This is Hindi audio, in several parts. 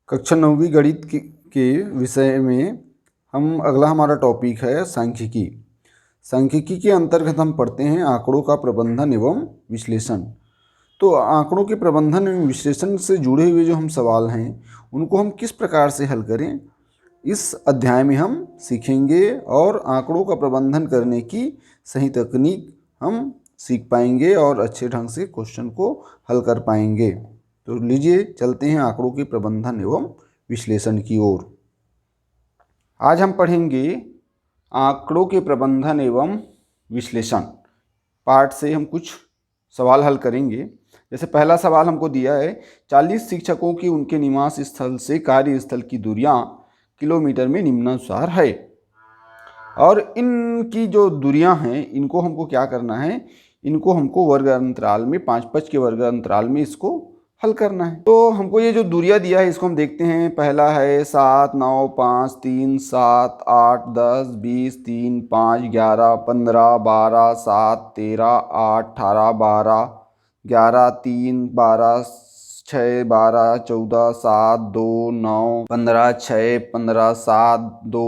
कक्षा 9वीं गणित के विषय में हम अगला हमारा टॉपिक है सांख्यिकी। सांख्यिकी के अंतर्गत हम पढ़ते हैं आंकड़ों का प्रबंधन एवं विश्लेषण। तो आंकड़ों के प्रबंधन एवं विश्लेषण से जुड़े हुए जो हम सवाल हैं उनको हम किस प्रकार से हल करें, इस अध्याय में हम सीखेंगे और आंकड़ों का प्रबंधन करने की सही तकनीक हम सीख पाएंगे और अच्छे ढंग से क्वेश्चन को हल कर पाएंगे। तो लीजिए चलते हैं आंकड़ों के प्रबंधन एवं विश्लेषण की ओर। आज हम पढ़ेंगे आंकड़ों के प्रबंधन एवं विश्लेषण पार्ट से हम कुछ सवाल हल करेंगे। जैसे पहला सवाल हमको दिया है 40 शिक्षकों की उनके निवास स्थल से कार्यस्थल की दूरियां किलोमीटर में निम्नानुसार है। और इनकी जो दूरियां हैं इनको हमको क्या करना है, इनको हमको वर्ग अंतराल में 5-5 के वर्ग अंतराल में इसको हल करना है। तो हमको ये जो दूरियां दिया है इसको हम देखते हैं। पहला है 7, 9, 5, 3, 7, 8, 10, 20, 3, 5, 11, 15, 12, 7, 13, 8, 18, 12, 11, 3, 12, 6, 12, 14, 7, 2, 9, 15, 6, 15, 7, 2,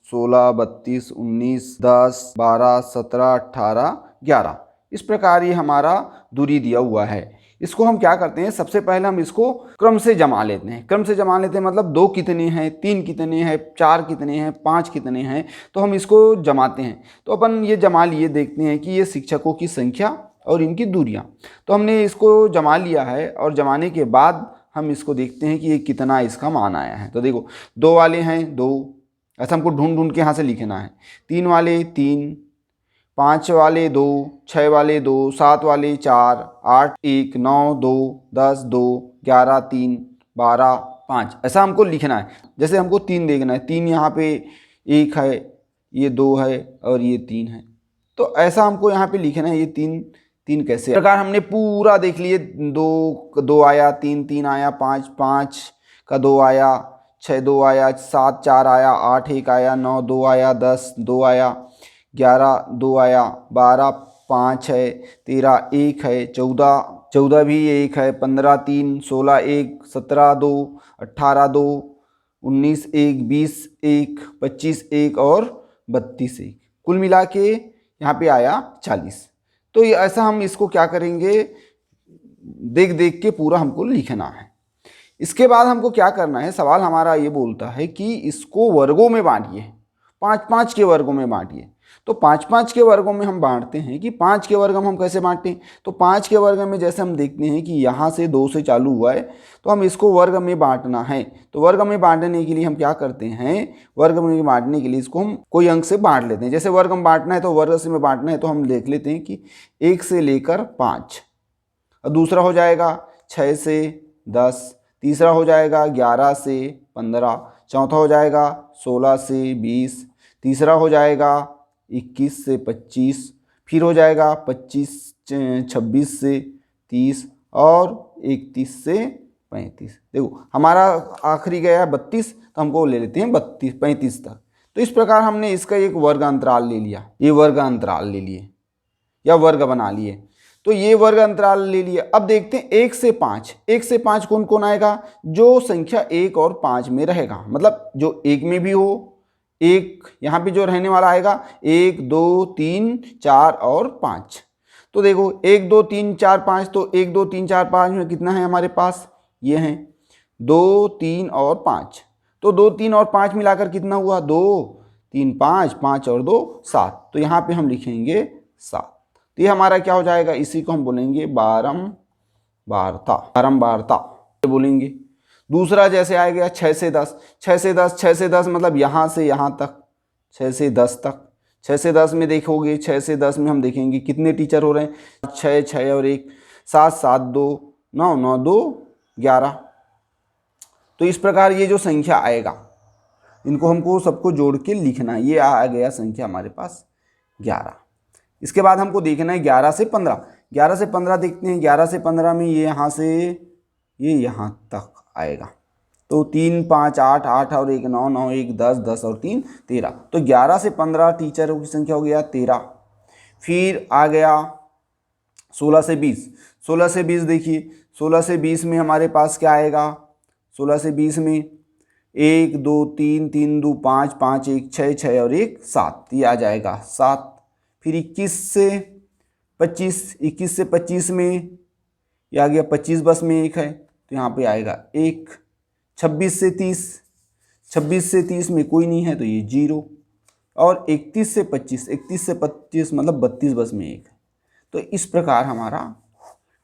16, 32, 19, 10, 12, 17, 18, 11। इस प्रकार ये हमारा दूरी दिया हुआ है। इसको हम क्या करते हैं, सबसे पहले हम इसको क्रम से जमा लेते हैं। क्रम से जमा लेते हैं मतलब 2 कितने हैं, 3 कितने हैं, 4 कितने हैं, 5 कितने हैं, तो हम इसको जमाते हैं। तो अपन ये जमा लिए देखते हैं कि ये शिक्षकों की संख्या और इनकी दूरियां। तो हमने इसको जमा लिया है और जमाने के बाद हम इसको देखते हैं कि ये कितना इसका मान आया है। तो देखो 2 वाले हैं 2, ऐसा हमको ढूंढ ढूंढ के यहाँ से लिखना है। 3 वाले 3, 5 वाले 2, 6 वाले 2, 7 वाले 4, 8 1, 9 2, 10 2, 11 3, 12 5, ऐसा हमको लिखना है। जैसे हमको 3 देखना है, 3 यहाँ पे 1 है, ये 2 है और ये 3 है। तो ऐसा हमको यहाँ पे लिखना है। ये 3 कैसे इस प्रकार हमने पूरा देख लिए। 2 आया, 3 आया, 5 का 2 आया, 6 2 आया, 7 4 आया, 8 1 आया, 9 2 आया, 10 2 आया, 11 2 आया, 12 5 है, 13 1 है, 14 भी 1 है, 15 3, 16 1, 17 2, 18 2, 19 1, 20 1, 25 1 और 32 1, कुल मिला के यहाँ पे आया 40। तो ये ऐसा हम इसको क्या करेंगे, देख देख के पूरा हमको लिखना है। इसके बाद हमको क्या करना है, सवाल हमारा ये बोलता है कि इसको वर्गों में बांटिए, 5-5 के वर्गों में बांटिए। तो 5-5 के वर्गों में हम बांटते हैं कि 5 के वर्ग हम कैसे बांटें। तो 5 के वर्ग में जैसे हम देखते हैं कि यहाँ से 2 से चालू हुआ है, तो हम इसको वर्ग में बांटना है। तो वर्ग में बांटने के लिए हम क्या करते हैं, वर्ग में बांटने के लिए इसको हम कोई अंक से बांट लेते हैं। जैसे वर्ग में बांटना है तो वर्ग से में बांटना है तो हम देख लेते हैं कि 1 से लेकर 5, और दूसरा हो जाएगा 6 से 10, तीसरा हो जाएगा 11 से 15, चौथा हो जाएगा 16 से 20, तीसरा हो जाएगा 21 से 25, फिर हो जाएगा 26 से 30 और 31 से 35। देखो हमारा आखिरी गया 32, तो हमको ले लेते हैं 35 तक। तो इस प्रकार हमने इसका एक वर्ग अंतराल ले लिया, ये वर्ग अंतराल ले लिए या वर्ग बना लिए। तो ये वर्ग अंतराल ले लिए। अब देखते हैं 1 से 5, 1 से 5 कौन कौन आएगा, जो संख्या 1 और 5 में रहेगा, मतलब जो 1 में भी हो, एक यहाँ पे जो रहने वाला आएगा 1 2 3 4 और 5। तो देखो 1 2 3 4 5, तो 1 2 3 4 5 में कितना है हमारे पास, ये हैं 2 3 और 5। तो 2 3 और 5 मिलाकर कितना हुआ, 2 3 5, 5 और 2 7। तो यहाँ पे हम लिखेंगे 7। तो ये हमारा क्या हो जाएगा, इसी को हम बोलेंगे बारंबारता बोलेंगे। दूसरा जैसे आ गया 6 से 10, 6 से 10, 6 से 10 मतलब यहाँ से यहाँ तक, 6 से 10 तक। 6 से 10 में देखोगे, 6 से 10 में हम देखेंगे कितने टीचर हो रहे हैं, 6 6 और 1, 7 7 2, 9 9 2 11। तो इस प्रकार ये जो संख्या आएगा इनको हमको सबको जोड़ के लिखना है। ये आ गया संख्या हमारे पास 11। इसके बाद हमको देखना है 11 से 15। 11 से 15 देखते हैं। 11 से 15 में ये यहाँ से ये यहाँ तक आएगा। तो 3 5 8, 8 और 1 9, 9 1 10, 10 और 3 13। तो 11 से 15 टीचरों की संख्या हो गया 13। फिर आ गया 16 से 20। 16 से 20 देखिए, 16 से 20 में हमारे पास क्या आएगा, 16 से 20 में 1 2 3 3 2 5 5 1 6 6 और 1 7, ये आ जाएगा 7। फिर 21 से 25 में ये आ गया 25 बस में 1 है तो यहाँ पे आएगा 1। 26 से 30 में कोई नहीं है तो ये 0। और 31 से 25 मतलब 32 बस में 1 है। तो इस प्रकार हमारा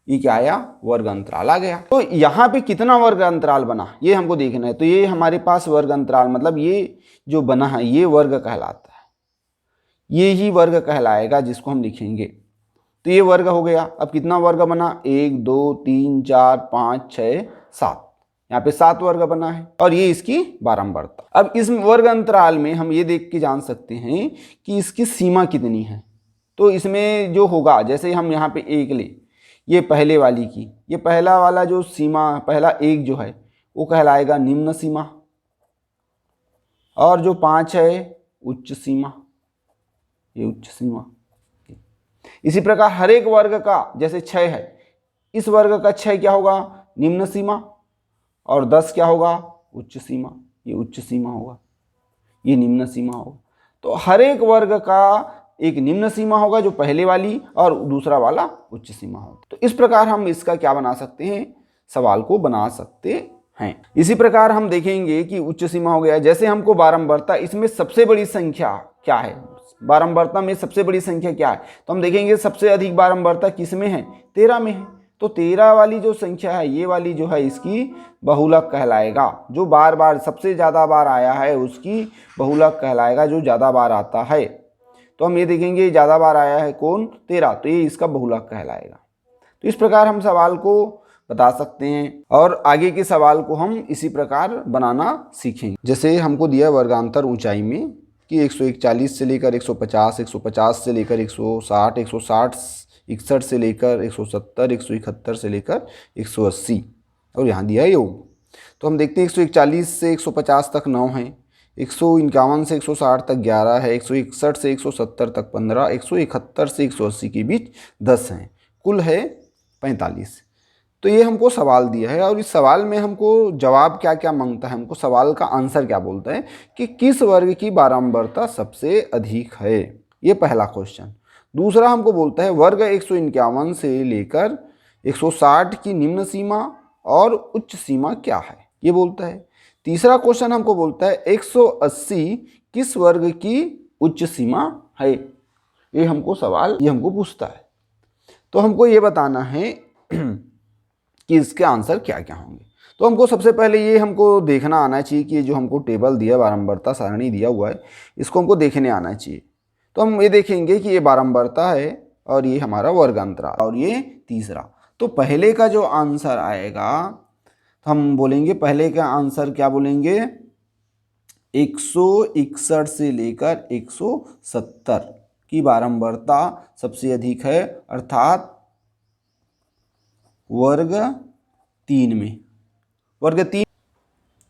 ये क्या आया, वर्ग अंतराल आ गया। तो यहाँ पे कितना वर्ग अंतराल बना ये हमको देखना है। तो ये हमारे पास वर्ग अंतराल मतलब ये जो बना है ये वर्ग कहलाता है, ये ही वर्ग कहलाएगा जिसको हम लिखेंगे। तो ये वर्ग हो गया। अब कितना वर्ग बना, 1 2 3 4 5 6 7, यहाँ पे 7 वर्ग बना है और ये इसकी बारंबारता। अब इस वर्ग अंतराल में हम ये देख के जान सकते हैं कि इसकी सीमा कितनी है। तो इसमें जो होगा, जैसे हम यहाँ पे 1 ले, ये पहले वाली की, ये पहला वाला जो सीमा, पहला 1 जो है वो कहलाएगा निम्न सीमा, और जो 5 है उच्च सीमा, ये उच्च सीमा। इसी प्रकार हर एक वर्ग का, जैसे 6 है, इस वर्ग का 6 क्या होगा, निम्न सीमा, और 10 क्या होगा, उच्च सीमा, ये उच्च सीमा होगा, ये निम्न सीमा होगा। तो हर एक वर्ग का एक निम्न सीमा होगा जो पहले वाली, और दूसरा वाला उच्च सीमा होगा। तो इस प्रकार हम इसका क्या बना सकते हैं, सवाल को बना सकते हैं। इसी प्रकार हम देखेंगे कि उच्च सीमा हो गया। जैसे हमको बारंबारता, इसमें सबसे बड़ी संख्या क्या है, बारंबारता में सबसे बड़ी संख्या क्या है, तो हम देखेंगे सबसे अधिक बारंबारता किस में है, 13 में है। तो 13 वाली जो संख्या है, ये वाली जो है इसकी बहुलक कहलाएगा। जो बार बार सबसे ज़्यादा बार आया है उसकी बहुलक कहलाएगा, जो ज़्यादा बार आता है। तो हम ये देखेंगे ज़्यादा बार आया है कौन, 13, तो ये इसका बहुलक कहलाएगा। तो इस प्रकार हम सवाल को बता सकते हैं, और आगे के सवाल को हम इसी प्रकार बनाना सीखेंगे। जैसे हमको दिया वर्गांतर ऊंचाई में कि 141 से लेकर 150, 150 से लेकर 160, 160 61 से लेकर 170, 171 से लेकर 180, और यहाँ दिया है योग। तो हम देखते हैं 141 से 150 तक 9 है, 151 से 160 तक 11 है, 161 से 170 तक 15, 171 से 180 के बीच 10 हैं, कुल है 45। तो ये हमको सवाल दिया है, और इस सवाल में हमको जवाब क्या क्या मांगता है, हमको सवाल का आंसर क्या बोलता है कि किस वर्ग की बारंबारता सबसे अधिक है, ये पहला क्वेश्चन। दूसरा हमको बोलता है वर्ग 151 से लेकर 160 की निम्न सीमा और उच्च सीमा क्या है, ये बोलता है। तीसरा क्वेश्चन हमको बोलता है 180 किस वर्ग की उच्च सीमा है, ये हमको सवाल ये हमको पूछता है। तो हमको ये बताना है कि इसके आंसर क्या क्या होंगे। तो हमको सबसे पहले ये हमको देखना आना चाहिए कि ये जो हमको टेबल दिया, बारंबारता सारणी दिया हुआ है, इसको हमको देखने आना चाहिए। तो हम ये देखेंगे कि ये बारंबारता है और ये हमारा वर्ग अंतराल, और ये तीसरा। तो पहले का जो आंसर आएगा, तो हम बोलेंगे पहले का आंसर क्या बोलेंगे, 161 से लेकर 170 की बारंबारता सबसे अधिक है, अर्थात वर्ग 3 में, वर्ग 3।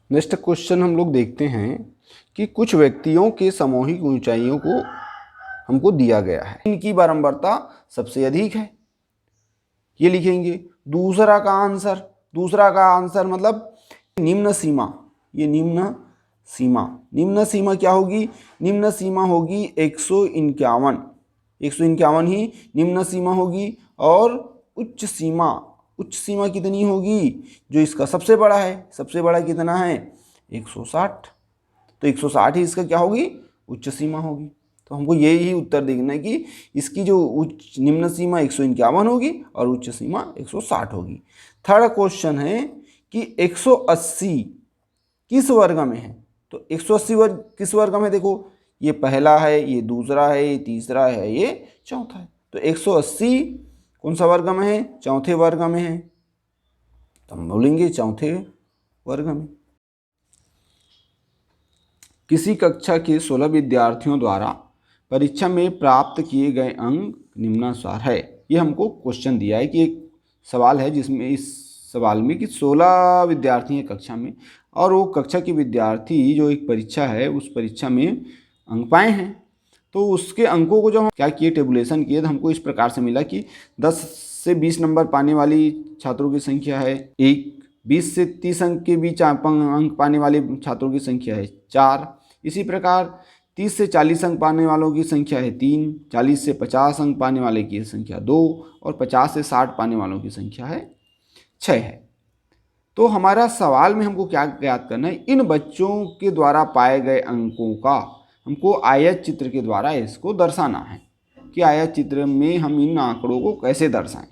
नेक्स्ट क्वेश्चन हम लोग देखते हैं कि कुछ व्यक्तियों के सामूहिक ऊंचाइयों को हमको दिया गया है, इनकी बारंबारता सबसे अधिक है, ये लिखेंगे। दूसरा का आंसर मतलब निम्न सीमा, ये निम्न सीमा क्या होगी, निम्न सीमा होगी 151 ही निम्न सीमा होगी। और उच्च सीमा कितनी होगी, जो इसका सबसे बड़ा है, सबसे बड़ा कितना है 160, तो 160 ही इसका क्या होगी, उच्च सीमा होगी। तो हमको यही उत्तर देखना है कि इसकी जो निम्न सीमा 151 होगी और उच्च सीमा 160 होगी। थर्ड क्वेश्चन है कि 180 किस वर्ग में है, तो 180 वर्ग किस वर्ग में, देखो ये पहला है, ये दूसरा है, ये तीसरा है, ये चौथा है। तो 180 कौन सा वर्ग में है, चौथे वर्ग में है, तो हम बोलेंगे चौथे वर्ग में। किसी कक्षा के 16 विद्यार्थियों द्वारा परीक्षा में प्राप्त किए गए अंक निम्नानुसार है। ये हमको क्वेश्चन दिया है कि एक सवाल है जिसमें इस सवाल में कि 16 विद्यार्थी हैं कक्षा में, और वो कक्षा के विद्यार्थी जो एक परीक्षा है उस परीक्षा में अंक पाए हैं। तो उसके अंकों को जो हम क्या किए, टेबुलेशन किए, तो हमको इस प्रकार से मिला कि 10 से 20 नंबर पाने वाली छात्रों की संख्या है 1, 20 से 30 अंक के बीच अंक पाने वाले छात्रों की संख्या है 4। इसी प्रकार 30 से 40 अंक पाने वालों की संख्या है 3, 40 से 50 अंक पाने वाले की संख्या 2 और 50 से 60 पाने वालों की संख्या है 6 है। तो हमारा सवाल में हमको क्या ज्ञात करना है, इन बच्चों के द्वारा पाए गए अंकों का हमको आयत चित्र के द्वारा इसको दर्शाना है कि आयत चित्र में हम इन आंकड़ों को कैसे दर्शाएं।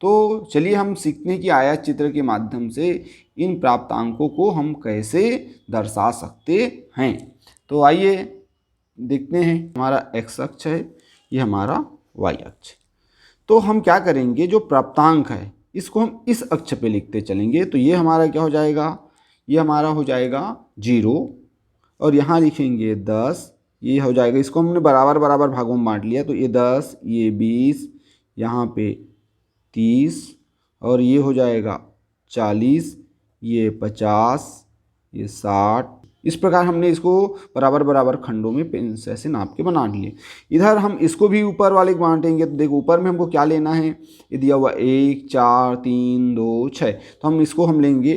तो चलिए हम सीखते हैं कि आयत चित्र के माध्यम से इन प्राप्तांकों को हम कैसे दर्शा सकते हैं। तो आइए देखते हैं। हमारा x अक्ष है, ये हमारा y अक्ष। तो हम क्या करेंगे, जो प्राप्तांक है इसको हम इस अक्ष पे लिखते चलेंगे। तो ये हमारा क्या हो जाएगा, ये हमारा हो जाएगा 0 और यहाँ लिखेंगे 10, ये हो जाएगा। इसको हमने बराबर बराबर भागों में बांट लिया। तो ये 10, ये 20, यहाँ पे 30 और ये हो जाएगा 40, ये 50, ये 60। इस प्रकार हमने इसको बराबर बराबर खंडों में पेन से ऐसे नाप के बना लिए। इधर हम इसको भी ऊपर वाले को बांटेंगे। तो देखो ऊपर में हमको क्या लेना है, ये दिया हुआ 1, 4, 3, 2, 6। तो हम इसको हम लेंगे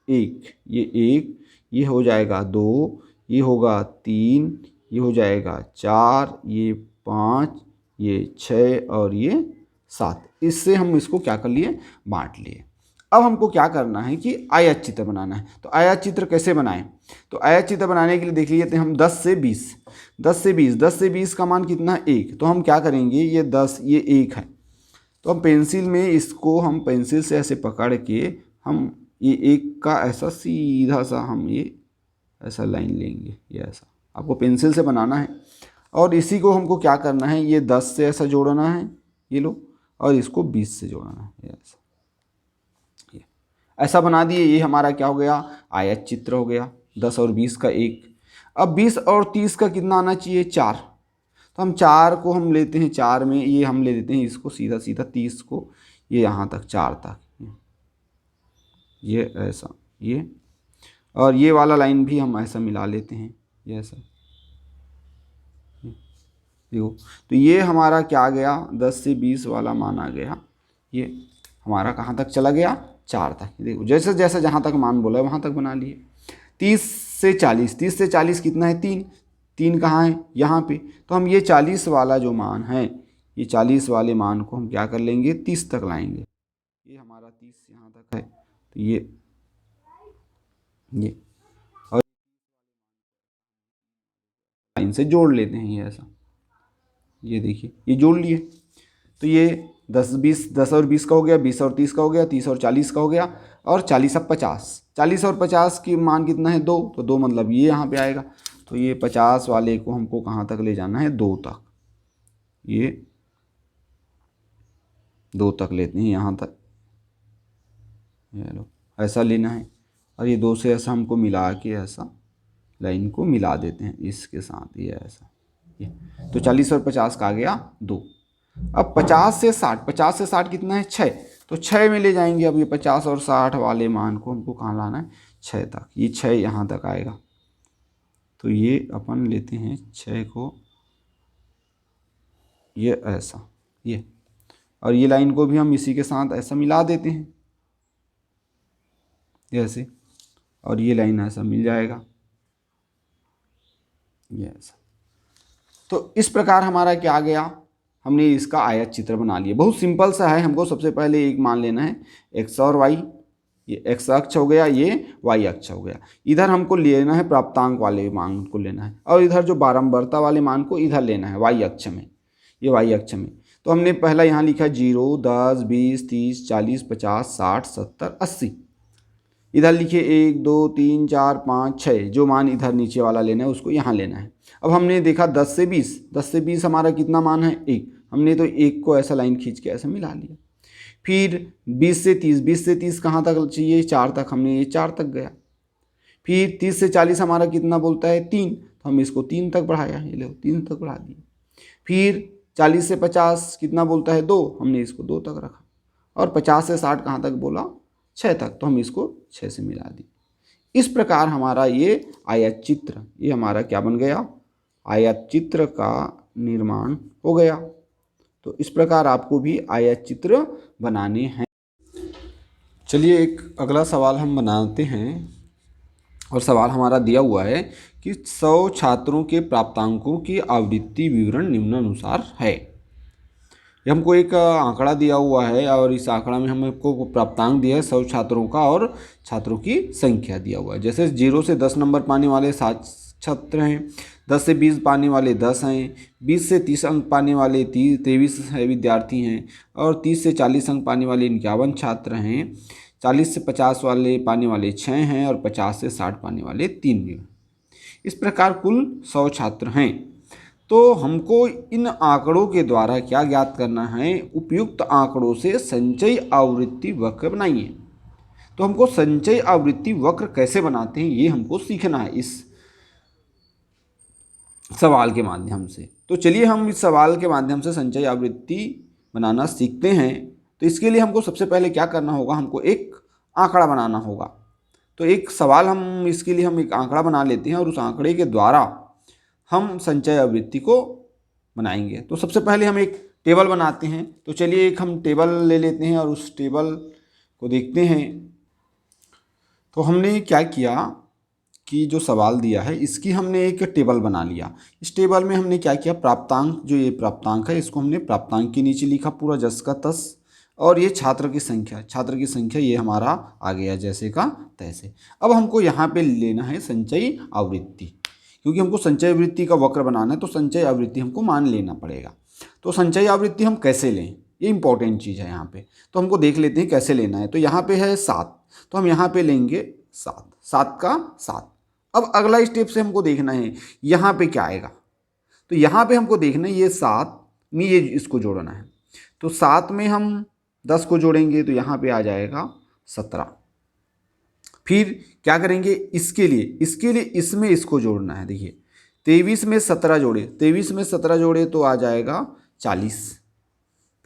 1, ये 1, ये हो जाएगा 2, ये होगा 3, ये हो जाएगा 4, ये 5, ये 6 और ये 7। इससे हम इसको क्या कर लिए, बांट लिए। अब हमको क्या करना है कि आयत चित्र बनाना है। तो आयत चित्र कैसे बनाएं, तो आयत चित्र बनाने के लिए देख लीजिए हम 10 से 20 का मान कितना है 1। तो हम क्या करेंगे, ये 10, ये 1 है। तो हम पेंसिल में इसको हम पेंसिल से ऐसे पकड़ के हम ये 1 का ऐसा सीधा सा हम ये ऐसा लाइन लेंगे। ये ऐसा आपको पेंसिल से बनाना है। और इसी को हमको क्या करना है, ये 10 से ऐसा जोड़ना है, ये लो, और इसको 20 से जोड़ना है। ये ऐसा बना दिए। ये हमारा क्या हो गया, आयत चित्र हो गया। 10 और 20 का 1। अब 20 और 30 का कितना आना चाहिए, 4। तो हम 4 को हम लेते हैं 4 में, ये हम ले लेते हैं इसको सीधा सीधा 30 को, ये यहाँ तक 4 तक, ये ऐसा, ये और ये वाला लाइन भी हम ऐसा मिला लेते हैं, ये ऐसा। देखो तो ये हमारा क्या आ गया, 10 से 20 वाला मान आ गया। ये हमारा कहाँ तक चला गया, 4 तक। देखो जैसे जैसे जहाँ तक मान बोला वहाँ तक बना लिए। 30 से 40 कितना है, 3 कहाँ है, यहाँ पे। तो हम ये 40 वाला जो मान है, ये 40 वाले मान को हम क्या कर लेंगे, 30 तक लाएंगे। ये हमारा 30 यहाँ तक है। तो ये और लाइन से जोड़ लेते हैं, ये ऐसा। ये देखिए ये जोड़ लिए। तो ये 10 और 20 का हो गया, 20 और 30 का हो गया, 30 और 40 का हो गया, और 40 अब 40 और 50 की मान कितना है, 2। तो 2 मतलब ये यहाँ पे आएगा। तो ये 50 वाले को हमको कहाँ तक ले जाना है, 2 तक। ये 2 तक लेते हैं, यहाँ तक, ये लो ऐसा लेना है। और ये 2 से ऐसा हमको मिला के ऐसा लाइन को मिला देते हैं इसके साथ, ये ऐसा। ये तो 40 और 50 का आ गया 2। अब 50 से 60 कितना है, 6। तो 6 में ले जाएंगे। अब ये 50 और 60 वाले मान को हमको कहाँ लाना है, 6 तक। ये 6 यहाँ तक आएगा। तो ये अपन लेते हैं 6 को, ये ऐसा, ये, और ये लाइन को भी हम इसी के साथ ऐसा मिला देते हैं, ऐसे। और ये लाइन ऐसा मिल जाएगा, ये ऐसा। तो इस प्रकार हमारा क्या आ गया, हमने इसका आयत चित्र बना लिया। बहुत सिंपल सा है। हमको सबसे पहले एक मान लेना है x और y। ये x अक्ष हो गया, ये y अक्ष हो गया। इधर हमको लेना है प्राप्तांक वाले मान को लेना है, और इधर जो बारंबारता वाले मान को इधर लेना है y अक्ष में, ये y अक्ष में। तो हमने पहला यहाँ लिखा 0, 10, 20, 30, 40, 50, 60, 70, 80। इधर लिखिए 1, 2, 3, 4, 5, 6। जो मान इधर नीचे वाला लेना है उसको यहाँ लेना है। अब हमने देखा 10 से 20 हमारा कितना मान है, 1। हमने तो 1 को ऐसा लाइन खींच के ऐसा मिला लिया। फिर 20 से 30 कहाँ तक चाहिए, 4 तक। हमने ये 4 तक गया। फिर 30 से 40 हमारा कितना बोलता है, 3। तो हम इसको 3 तक बढ़ाया, ये लो 3 तक बढ़ा दिया। फिर 40 से 50 कितना बोलता है, 2। हमने इसको 2 तक रखा। और 50 से 60 कहाँ तक बोला, 6 तक। तो हम इसको 6 से मिला दी। इस प्रकार हमारा ये आयत चित्र, ये हमारा क्या बन गया, आयत चित्र का निर्माण हो गया। तो इस प्रकार आपको भी आयत चित्र बनाने हैं। चलिए एक अगला सवाल हम बनाते हैं और सवाल हमारा दिया हुआ है कि 100 छात्रों के प्राप्तांकों की आवृत्ति विवरण निम्नानुसार है। ये हमको एक आंकड़ा दिया हुआ है और इस आंकड़ा में हमको प्राप्तांक दिया है 100 छात्रों का और छात्रों की संख्या दिया हुआ है। जैसे 0 से 10 नंबर पाने वाले 7 छात्र हैं, 10 से 20 पाने वाले 10 हैं, 20 से 30 अंक पाने वाले 23 विद्यार्थी हैं और 30 से 40 अंक पाने वाले 51 छात्र हैं, 40 से 50 वाले पाने वाले 6 हैं और 50 से 60 पाने वाले 3 हैं। इस प्रकार कुल 100 छात्र हैं। तो हमको इन आंकड़ों के द्वारा क्या ज्ञात करना है, उपयुक्त आंकड़ों से संचयी आवृत्ति वक्र बनाइए। तो हमको संचयी आवृत्ति वक्र कैसे बनाते हैं ये हमको सीखना है इस सवाल के माध्यम से। तो चलिए हम इस सवाल के माध्यम से संचयी आवृत्ति बनाना सीखते हैं। तो इसके लिए हमको सबसे पहले क्या करना होगा, हमको एक आंकड़ा बनाना होगा। तो एक सवाल हम इसके लिए हम एक आंकड़ा बना लेते हैं और उस आंकड़े के द्वारा हम संचयी आवृत्ति को बनाएंगे। तो सबसे पहले हम एक टेबल बनाते हैं। तो चलिए एक हम टेबल ले लेते हैं और उस टेबल को देखते हैं। तो हमने क्या किया कि जो सवाल दिया है इसकी हमने एक टेबल बना लिया। इस टेबल में हमने क्या किया, प्राप्तांक, जो ये प्राप्तांक है इसको हमने प्राप्तांक के नीचे लिखा पूरा जस का तस, और ये छात्र की संख्या ये हमारा आ गया जैसे का तैसे। अब हमको यहाँ पे लेना है संचयी आवृत्ति, क्योंकि हमको संचयी आवृत्ति का वक्र बनाना है तो संचयी आवृत्ति हमको मान लेना पड़ेगा। तो संचयी आवृत्ति हम कैसे लें, ये इंपॉर्टेंट चीज़ है यहाँ पे। तो हमको देख लेते हैं कैसे लेना है। तो यहाँ पे है 7, तो हम यहाँ पे लेंगे 7 का 7। अब अगला स्टेप से हमको देखना है यहाँ पे क्या आएगा। तो यहाँ पे हमको देखना है ये 7 में ये इसको जोड़ना है। तो 7 में हम 10 को जोड़ेंगे तो यहाँ पे आ जाएगा 17। फिर क्या करेंगे, इसके लिए इसमें इसको जोड़ना है। देखिए 23 में 17 जोड़े तो आ जाएगा 40।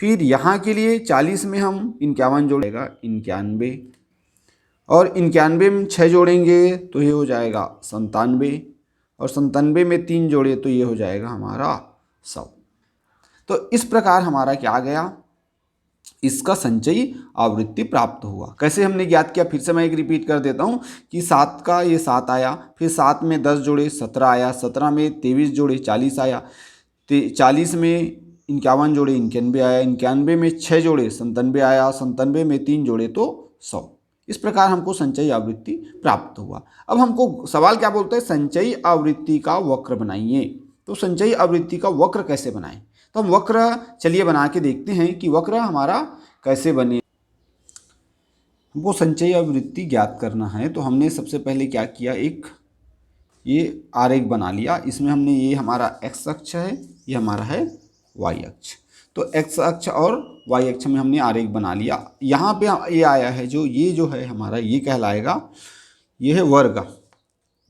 फिर यहाँ के लिए 40 में हम 51 जोड़ेगा 91, और 91 में 6 जोड़ेंगे तो ये हो जाएगा 97, और 97 में 3 जोड़े तो ये हो जाएगा हमारा 100। तो इस प्रकार हमारा क्या आ गया, इसका संचयी आवृत्ति प्राप्त हुआ। कैसे हमने ज्ञात किया, फिर से मैं एक रिपीट कर देता हूँ कि 7 का ये 7 आया, फिर 7 में 10 जोड़े 17 आया, 17 में 23 जोड़े 40 आया, 40 में 51 जोड़े 91 आया, 91 में 6 जोड़े 97 आया, 97 में 3 जोड़े तो 100। इस प्रकार हमको संचयी आवृत्ति प्राप्त हुआ। अब हमको सवाल क्या बोलता है, संचयी आवृत्ति का वक्र बनाइए। तो संचयी आवृत्ति का वक्र कैसे बनाएं, तो हम वक्र चलिए बना के देखते हैं कि वक्र हमारा कैसे बने। हमको संचयी आवृत्ति ज्ञात करना है तो हमने सबसे पहले क्या किया, एक ये आरेख बना लिया। इसमें हमने ये हमारा x अक्ष है, ये हमारा है y अक्ष। तो x अक्ष और y अक्ष में हमने आरेख बना लिया। यहाँ पे ये आया है जो है हमारा, ये कहलाएगा, ये है वर्ग।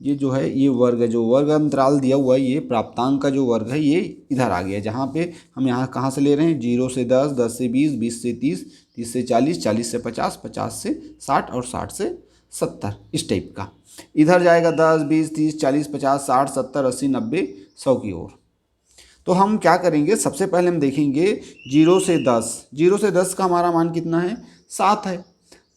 ये जो है ये वर्ग है, जो वर्ग अंतराल दिया हुआ है, ये प्राप्तांक का जो वर्ग है ये इधर आ गया। जहाँ पे हम यहाँ कहाँ से ले रहे हैं, 0 से 10, 10 से 20, 20 से 30, 30 से 40, 40 से 50, 50 से 60 और 60 से 70, इस टाइप का। इधर जाएगा 10, 20, 30, 40, 50, 60, 70, 80, 90, 100 की ओर। तो हम क्या करेंगे, सबसे पहले हम देखेंगे 0 से 10 का हमारा मान कितना है, 7 है।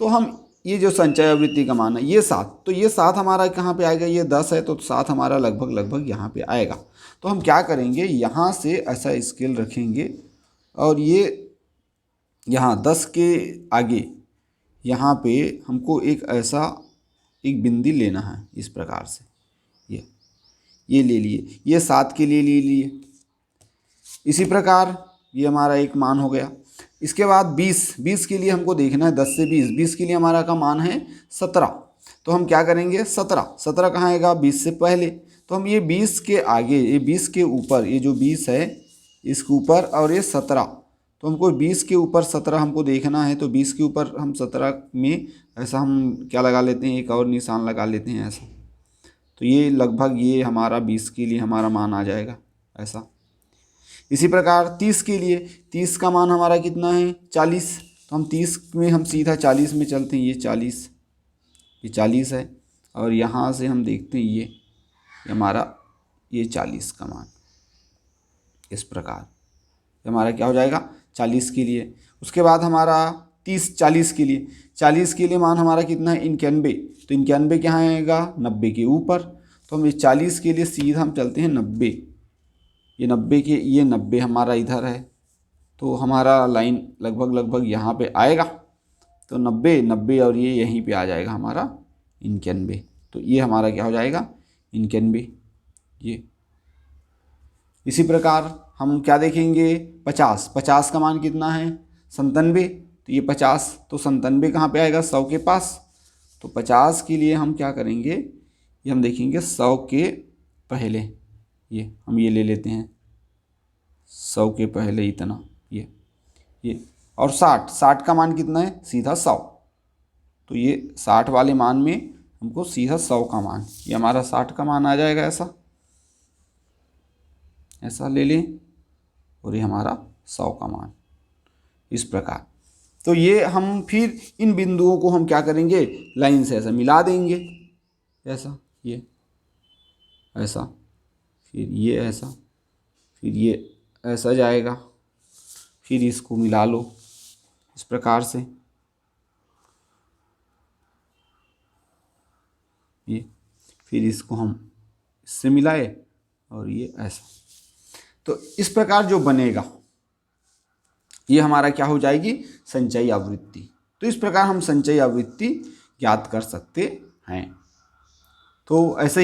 तो हम ये जो संचयी आवृत्ति का मान है ये 7, तो ये 7 हमारा कहाँ पे आएगा, ये 10 है तो 7 हमारा लगभग यहाँ पे आएगा। तो हम क्या करेंगे, यहाँ से ऐसा स्केल रखेंगे और ये यहाँ 10 के आगे यहाँ पे हमको एक ऐसा एक बिंदु लेना है, इस प्रकार से ये ले लिए, ये 7 के लिए ले लिए। इसी प्रकार ये हमारा एक मान हो गया। इसके बाद 20 के लिए हमको देखना है, 10 से 20 के लिए हमारा का मान है 17। तो हम क्या करेंगे, 17 कहाँ आएगा, 20 से पहले। तो हम ये 20 के आगे, ये 20 के ऊपर, ये जो 20 है इसके ऊपर, और ये 17, तो हमको 20 के ऊपर 17 हमको देखना है। तो 20 के ऊपर हम 17 में ऐसा हम क्या लगा लेते हैं, एक और निशान लगा लेते हैं ऐसा। तो ये लगभग ये हमारा 20 के लिए हमारा मान आ जाएगा ऐसा। इसी प्रकार 30 के लिए, 30 का मान हमारा कितना है, 40। तो हम 30 में हम सीधा 40 में चलते हैं, ये 40 है, और यहाँ से हम देखते हैं ये हमारा ये 40 का मान, इस प्रकार हमारा क्या हो जाएगा 40 के लिए। उसके बाद हमारा 40 के लिए, 40 के लिए मान हमारा कितना है 91, तो 91 कहाँ आएगा 90 के ऊपर। तो हम इस 40 के लिए सीधा हम चलते हैं 90, ये 90 के, ये 90 हमारा इधर है, तो हमारा लाइन लगभग यहाँ पे आएगा। तो 90 और ये यहीं पे आ जाएगा हमारा 91, तो ये हमारा क्या हो जाएगा 91 ये। इसी प्रकार हम क्या देखेंगे 50 का मान कितना है 97, तो ये 50, तो 97 कहाँ पे आएगा 100 के पास। तो 50 के लिए हम क्या करेंगे, ये हम देखेंगे 100 के पहले, ये हम ये ले लेते हैं 100 के पहले इतना, ये और 60 का मान कितना है सीधा 100, तो ये 60 वाले मान में हमको सीधा 100 का मान, ये हमारा 60 का मान आ जाएगा, ऐसा ले लें, और ये हमारा 100 का मान इस प्रकार। तो ये हम फिर इन बिंदुओं को हम क्या करेंगे लाइन से ऐसा मिला देंगे, ऐसा ये ऐसा, फिर ये ऐसा, फिर ये ऐसा जाएगा, फिर इसको मिला लो इस प्रकार से, ये फिर इसको हम इससे मिलाए और ये ऐसा। तो इस प्रकार जो बनेगा ये हमारा क्या हो जाएगी संचयी आवृत्ति। तो इस प्रकार हम संचयी आवृत्ति ज्ञात कर सकते हैं। तो ऐसे